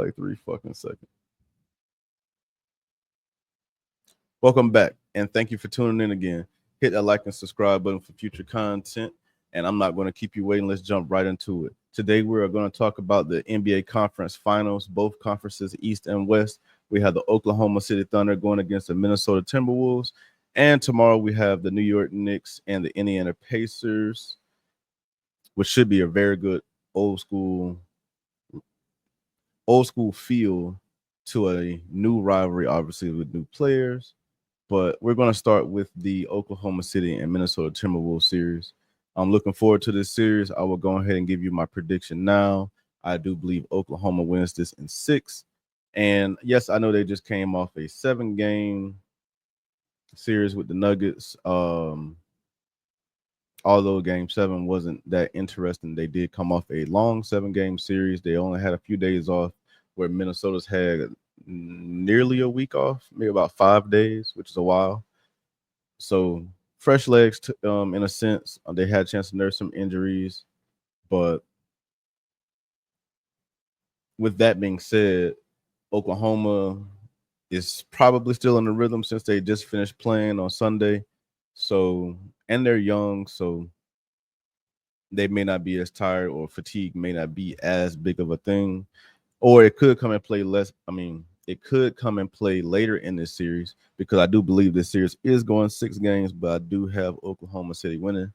like 3 fucking seconds. Welcome back, and thank you for tuning in again. Hit that like and subscribe button for future content, and I'm not going to keep you waiting. Let's jump right into it. Today, we are going to talk about the NBA Conference Finals, both conferences, East and West. We have the Oklahoma City Thunder going against the Minnesota Timberwolves, and tomorrow we have the New York Knicks and the Indiana Pacers, which should be a very good old school feel to a new rivalry, obviously with new players. But we're going to start with the Oklahoma City and Minnesota Timberwolves series. I'm looking forward to this series. I will go ahead and give you my prediction now. I do believe Oklahoma wins this in 6. And yes, I know they just came off a 7-game series with the Nuggets. Although game 7 wasn't that interesting, they did come off a long 7-game series. They only had a few days off, where Minnesota's had nearly a week off, maybe about 5 days, which is a while. So fresh legs, in a sense. They had a chance to nurse some injuries, but with that being said, Oklahoma is probably still in the rhythm since they just finished playing on Sunday. So, and they're young, so they may not be as tired, or fatigue may not be as big of a thing. Or it could come and play less. I mean, it could come and play later in this series, because I do believe this series is going 6 games, but I do have Oklahoma City winning.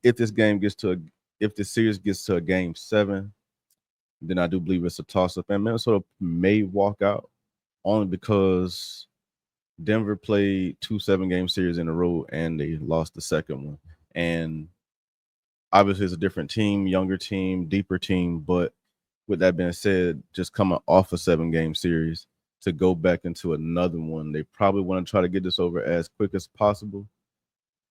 If this series gets to a game 7, then I do believe it's a toss-up, and Minnesota may walk out, only because Denver played 2 7-game series in a row and they lost the second one. And obviously it's a different team, younger team, deeper team, but with that being said, just coming off a 7-game series to go back into another one, they probably want to try to get this over as quick as possible,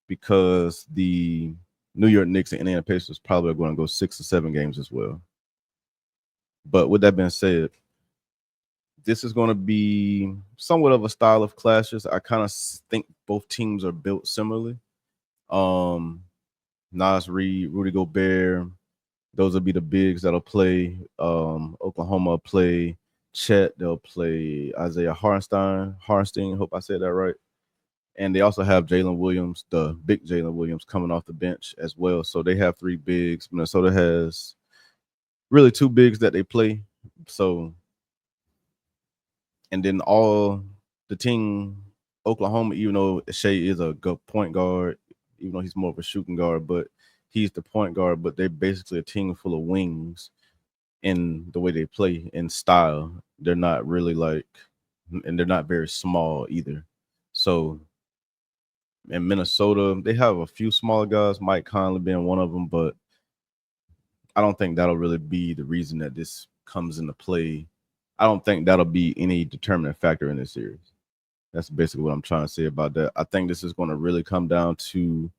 because the New York Knicks and Indiana Pacers probably are going to go 6 or 7 games as well. But with that being said, this is going to be somewhat of a style of clashes. I kind of think both teams are built similarly. Nas Reed, Rudy Gobert, those will be the bigs that'll play. Oklahoma will play Chet. They'll play Isaiah Hartenstein. Hope I said that right. And they also have Jalen Williams, the big Jalen Williams, coming off the bench as well. So they have 3 bigs. Minnesota has really 2 bigs that they play. So, and then all the team, Oklahoma, even though Shea is a good point guard, even though he's more of a shooting guard, but he's the point guard, but they're basically a team full of wings in the way they play, in style. They're not really and they're not very small either. So in Minnesota, they have a few smaller guys, Mike Conley being one of them, but I don't think that'll really be the reason that this comes into play. I don't think that'll be any determinant factor in this series. That's basically what I'm trying to say about that. I think this is going to really come down to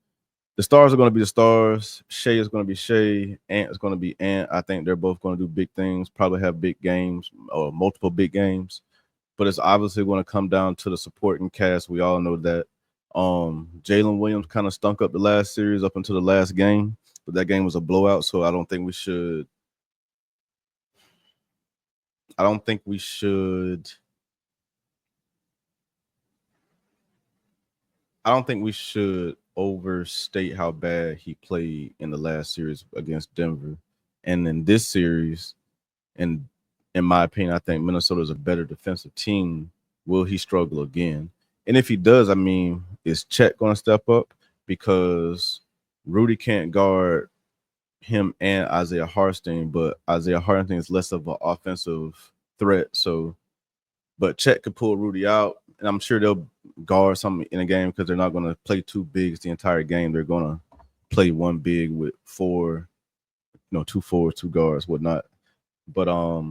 the stars are going to be the stars. Shea is going to be Shea. Ant is going to be Ant. I think they're both going to do big things, probably have big games or multiple big games. But it's obviously going to come down to the supporting cast. We all know that. Jalen Williams kind of stunk up the last series up until the last game, but that game was a blowout. So I don't think we should. I don't think we should. I don't think we should overstate how bad he played in the last series against Denver. And in this series, and in my opinion, I think Minnesota is a better defensive team. Will he struggle again? And if he does, I mean, is Chet going to step up? Because Rudy can't guard him and Isaiah Hartenstein, but Isaiah Hartenstein is less of an offensive threat. So, but Chet could pull Rudy out, and I'm sure they'll guard something in a game, because they're not going to play 2 bigs the entire game. They're going to play 1 big with 4, 2 forwards, 2 guards, whatnot. But I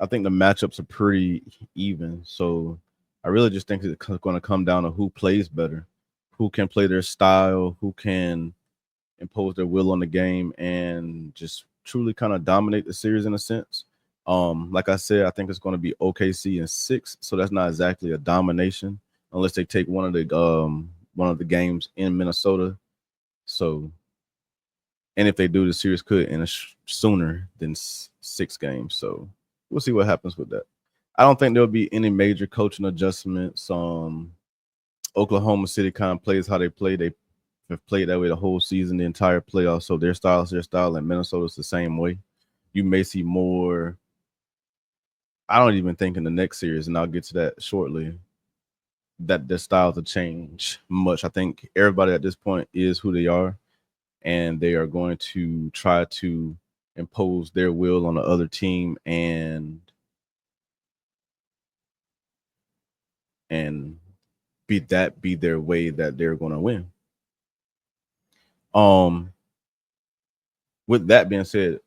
think the matchups are pretty even. So I really just think it's going to come down to who plays better, who can play their style, who can impose their will on the game, and just truly kind of dominate the series in a sense. Like I said, I think it's going to be OKC in 6, so that's not exactly a domination unless they take one of the games in Minnesota. So, and if they do, the series could end sooner than 6 games. So we'll see what happens with that. I don't think there'll be any major coaching adjustments. Oklahoma City kind of plays how they play. They have played that way the whole season, the entire playoffs. So their style is their style, and Minnesota's the same way. You may see more. I don't even think in the next series, and I'll get to that shortly, that their styles will change much. I think everybody at this point is who they are, and they are going to try to impose their will on the other team and be their way that they're going to win. Um, with that being said,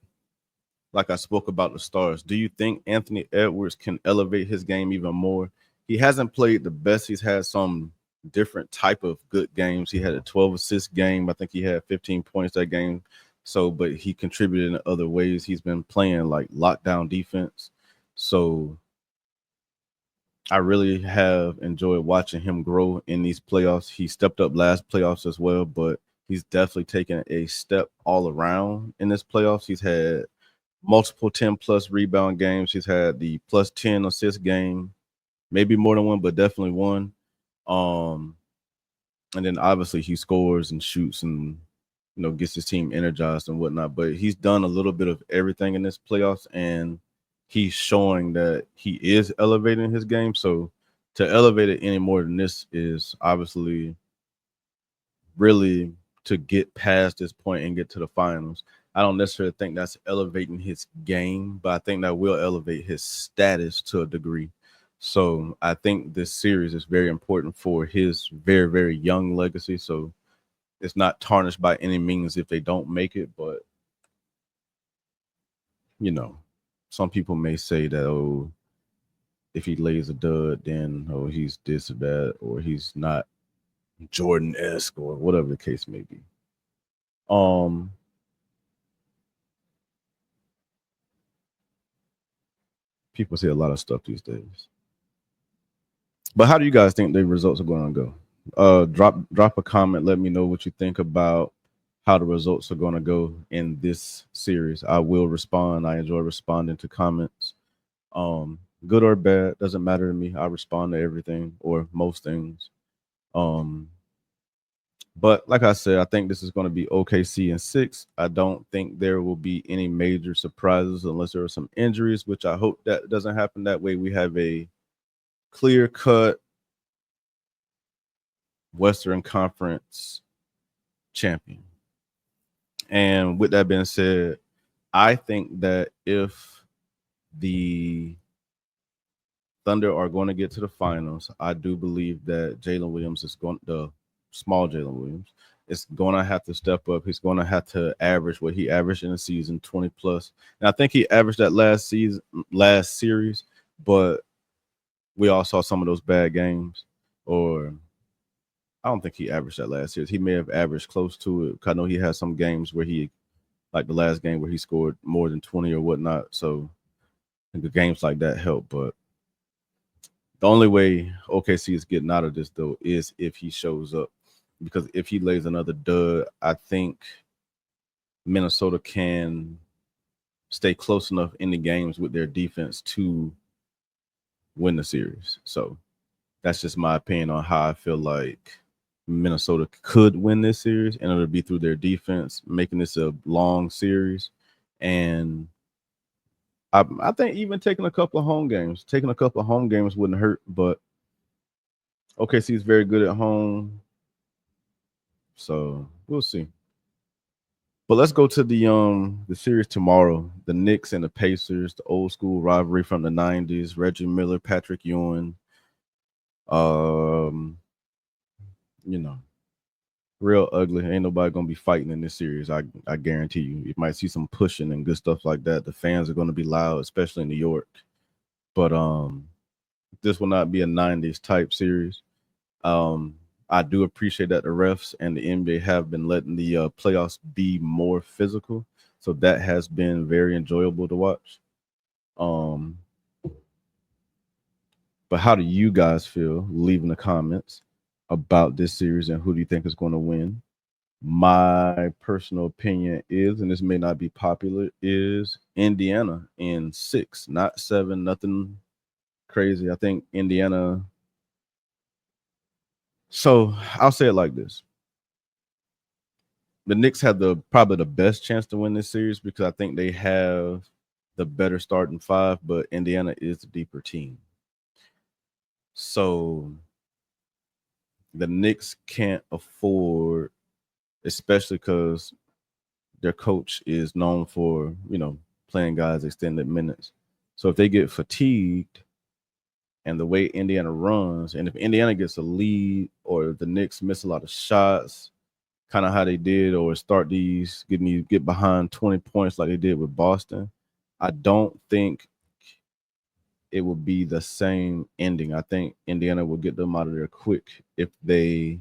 like I spoke about the stars, do you think Anthony Edwards can elevate his game even more? He hasn't played the best. He's had some different type of good games. He had a 12 assist game. I think he had 15 points that game. So, but he contributed in other ways. He's been playing like lockdown defense. So I really have enjoyed watching him grow in these playoffs. He stepped up last playoffs as well, but he's definitely taken a step all around in this playoffs. He's had multiple 10 plus rebound games. He's had the plus 10 assist game, maybe more than one, but definitely one. Um, and then obviously he scores and shoots and gets his team energized and whatnot. But he's done a little bit of everything in this playoffs, and he's showing that he is elevating his game. So to elevate it any more than this is obviously really to get past this point and get to the finals. I don't necessarily think that's elevating his game, but I think that will elevate his status to a degree. So I think this series is very important for his very, very young legacy. So it's not tarnished by any means if they don't make it, but you know, some people may say that, oh, if he lays a dud, then oh, he's this or that, or he's not Jordan-esque, or whatever the case may be. Um, People say a lot of stuff these days. But how do you guys think the results are going to go? Drop a comment. Let me know what you think about how the results are going to go in this series. I will respond. I enjoy responding to comments. Good or bad doesn't matter to me. I respond to everything or most things. Um, but like I said, I think this is going to be OKC in 6. I don't think there will be any major surprises unless there are some injuries, which I hope that doesn't happen. That way, we have a clear cut Western Conference champion. And with that being said, I think that if the Thunder are going to get to the finals, I do believe that Jalen Williams is going, the small Jalen Williams is going to have to step up. He's going to have to average what he averaged in the season, 20 plus. And I think he averaged that last series, but we all saw some of those bad games. Or I don't think he averaged that last series. He may have averaged close to it. I know he had some games where he, like the last game where he scored more than 20 or whatnot. So I think the games like that help. But the only way OKC is getting out of this, though, is if he shows up. Because if he lays another dud, I think Minnesota can stay close enough in the games with their defense to win the series. So that's just my opinion on how I feel like Minnesota could win this series, and it'll be through their defense, making this a long series. And I think even taking a couple of home games wouldn't hurt. But OKC is very good at home, so we'll see. But let's go to the series tomorrow. The Knicks and the Pacers, the old school rivalry from the '90s. Reggie Miller, Patrick Ewing. Um, you know, real ugly. Ain't nobody gonna be fighting in this series. I guarantee you. You might see some pushing and good stuff like that. The fans are gonna be loud, especially in New York. But this will not be a '90s type series. Um, I do appreciate that the refs and the NBA have been letting the playoffs be more physical, so that has been very enjoyable to watch. Um, but how do you guys feel? Leave in the comments about this series and who do you think is going to win? My personal opinion is, and this may not be popular, is Indiana in 6, not 7, nothing crazy. I think Indiana. So I'll say it like this: the Knicks have the probably the best chance to win this series because I think they have the better starting five, but Indiana is the deeper team. So the Knicks can't afford, especially because their coach is known for, playing guys extended minutes. So if they get fatigued and the way Indiana runs, and if Indiana gets a lead or the Knicks miss a lot of shots, kind of how they did, or start these, get behind 20 points like they did with Boston, I don't think it will be the same ending. I think Indiana will get them out of there quick if they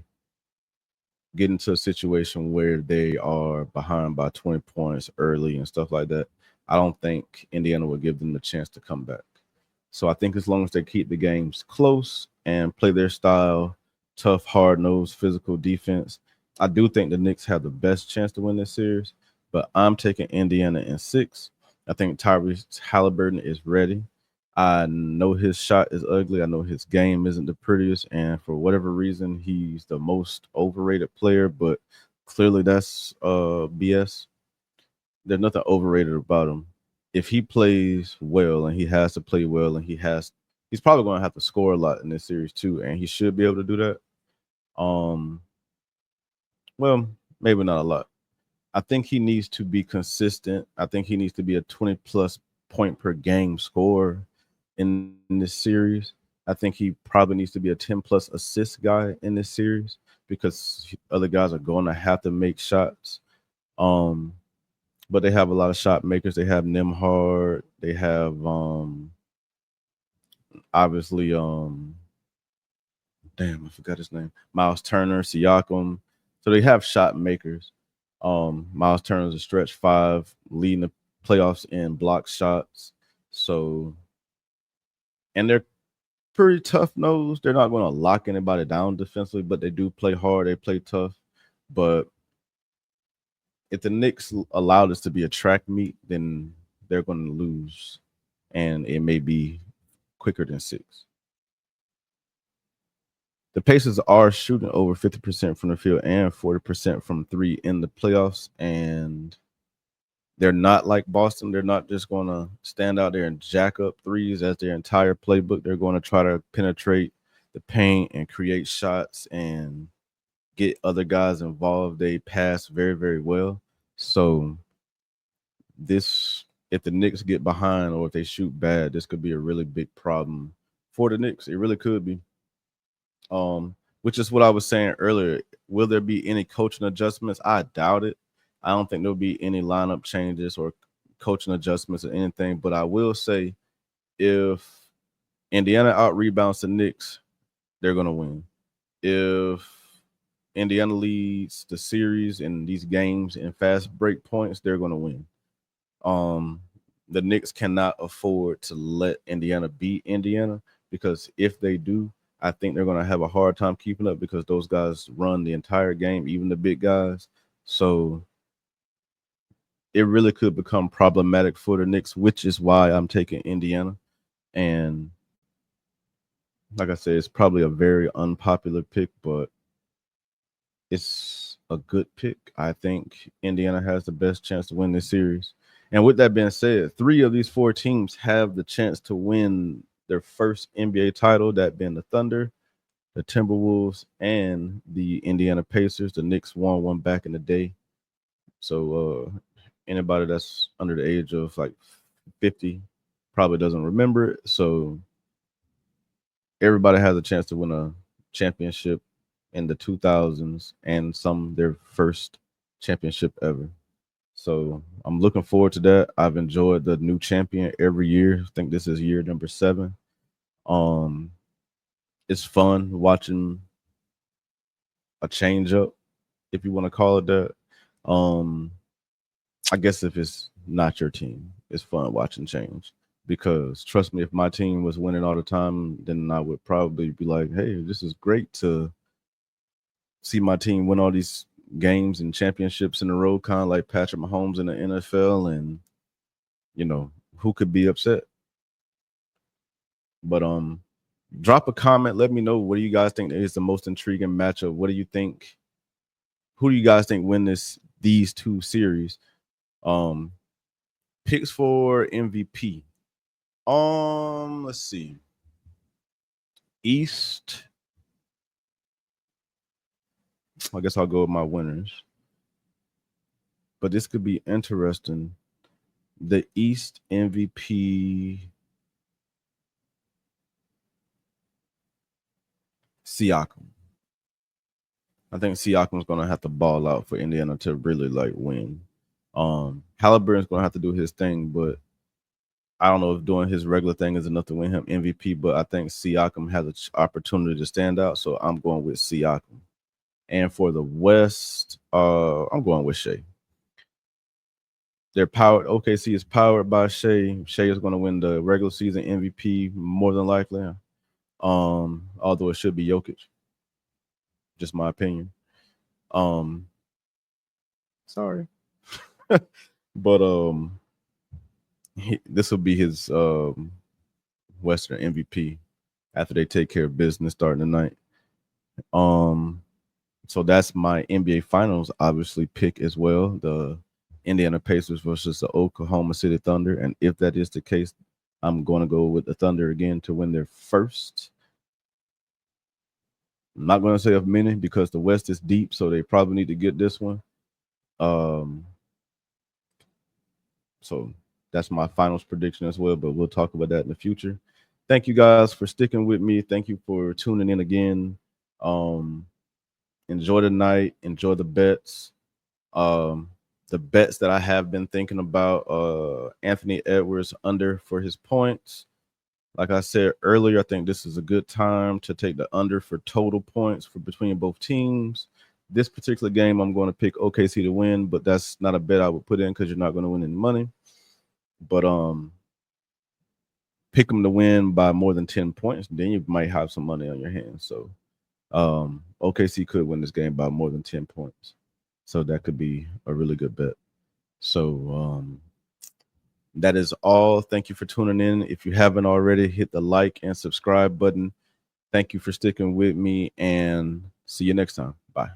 get into a situation where they are behind by 20 points early and stuff like that. I don't think Indiana will give them the chance to come back. So I think as long as they keep the games close and play their style, tough, hard nosed, physical defense, I do think the Knicks have the best chance to win this series. But I'm taking Indiana in 6. I think Tyrese Halliburton is ready. I know his shot is ugly. I know his game isn't the prettiest, and for whatever reason, he's the most overrated player. But clearly, that's BS. There's nothing overrated about him. If he plays well, and he has to play well, and he's probably going to have to score a lot in this series too, and he should be able to do that. Um, well, maybe not a lot. I think he needs to be consistent. I think he needs to be a 20 plus point per game scorer in this series. I think he probably needs to be a 10 plus assist guy in this series because other guys are going to have to make shots. Um, but they have a lot of shot makers. They have Nimhard. They have obviously damn, I forgot his name. Miles Turner, Siakam. So they have shot makers. Miles Turner's a stretch five, leading the playoffs in block shots. So, and they're pretty tough nosed. They're not going to lock anybody down defensively, but they do play hard. They play tough. But if the Knicks allow this to be a track meet, then they're going to lose, and it may be quicker than 6. The Pacers are shooting over 50% from the field and 40% from three in the playoffs, and they're not like Boston. They're not just going to stand out there and jack up threes as their entire playbook. They're going to try to penetrate the paint and create shots and get other guys involved. They pass very, very well. So this, if the Knicks get behind or if they shoot bad, this could be a really big problem for the Knicks. It really could be. Which is what I was saying earlier. Will there be any coaching adjustments? I doubt it. I don't think there'll be any lineup changes or coaching adjustments or anything. But I will say, if Indiana out rebounds the Knicks, they're gonna win. If Indiana leads the series in these games in fast break points, they're gonna win. Um, the Knicks cannot afford to let Indiana beat Indiana because if they do, I think they're going to have a hard time keeping up because those guys run the entire game, even the big guys. So it really could become problematic for the Knicks, which is why I'm taking Indiana. And like I said, it's probably a very unpopular pick, but it's a good pick. I think Indiana has the best chance to win this series. And with that being said, 3 of these 4 teams have the chance to win their first NBA title, that being the Thunder, the Timberwolves, and the Indiana Pacers. The Knicks won one back in the day. So anybody that's under the age of like 50 probably doesn't remember it. So everybody has a chance to win a championship in the 2000s and some their first championship ever. So I'm looking forward to that. I've enjoyed the new champion every year. I think this is year number 7. Um, it's fun watching a change up, if you want to call it that. Um, I guess if it's not your team, it's fun watching change. Because trust me, if my team was winning all the time, then I would probably be like, "Hey, this is great to see my team win all these games and championships in a row, kind of like Patrick Mahomes in the NFL, and who could be upset? But drop a comment. Let me know, what do you guys think is the most intriguing matchup? What do you think? Who do you guys think win these two series? Picks for MVP. Let's see. East. I guess I'll go with my winners. But this could be interesting. The East MVP, Siakam. I think Siakam's gonna have to ball out for Indiana to really like win. Halliburton's gonna have to do his thing, but I don't know if doing his regular thing is enough to win him MVP. But I think Siakam has an opportunity to stand out, so I'm going with Siakam. And for the West, I'm going with Shea. They're powered. OKC is powered by Shea. Shea is going to win the regular season MVP more than likely. Although it should be Jokic. Just my opinion. Sorry. But this will be his Western MVP after they take care of business starting tonight. So that's my NBA Finals obviously pick as well. The Indiana Pacers versus the Oklahoma City Thunder. And if that is the case, I'm going to go with the Thunder again to win their first. I'm not going to say of many because the West is deep, so they probably need to get this one. So that's my finals prediction as well, but we'll talk about that in the future. Thank you guys for sticking with me. Thank you for tuning in again. Enjoy the night. Enjoy the bets. The bets that I have been thinking about, Anthony Edwards under for his points. Like I said earlier, I think this is a good time to take the under for total points for between both teams. This particular game, I'm going to pick OKC to win, but that's not a bet I would put in because you're not going to win any money. But pick them to win by more than 10 points, then you might have some money on your hands. So OKC could win this game by more than 10 points. So that could be a really good bet. So that is all. Thank you for tuning in. If you haven't already, hit the like and subscribe button. Thank you for sticking with me, and see you next time. Bye.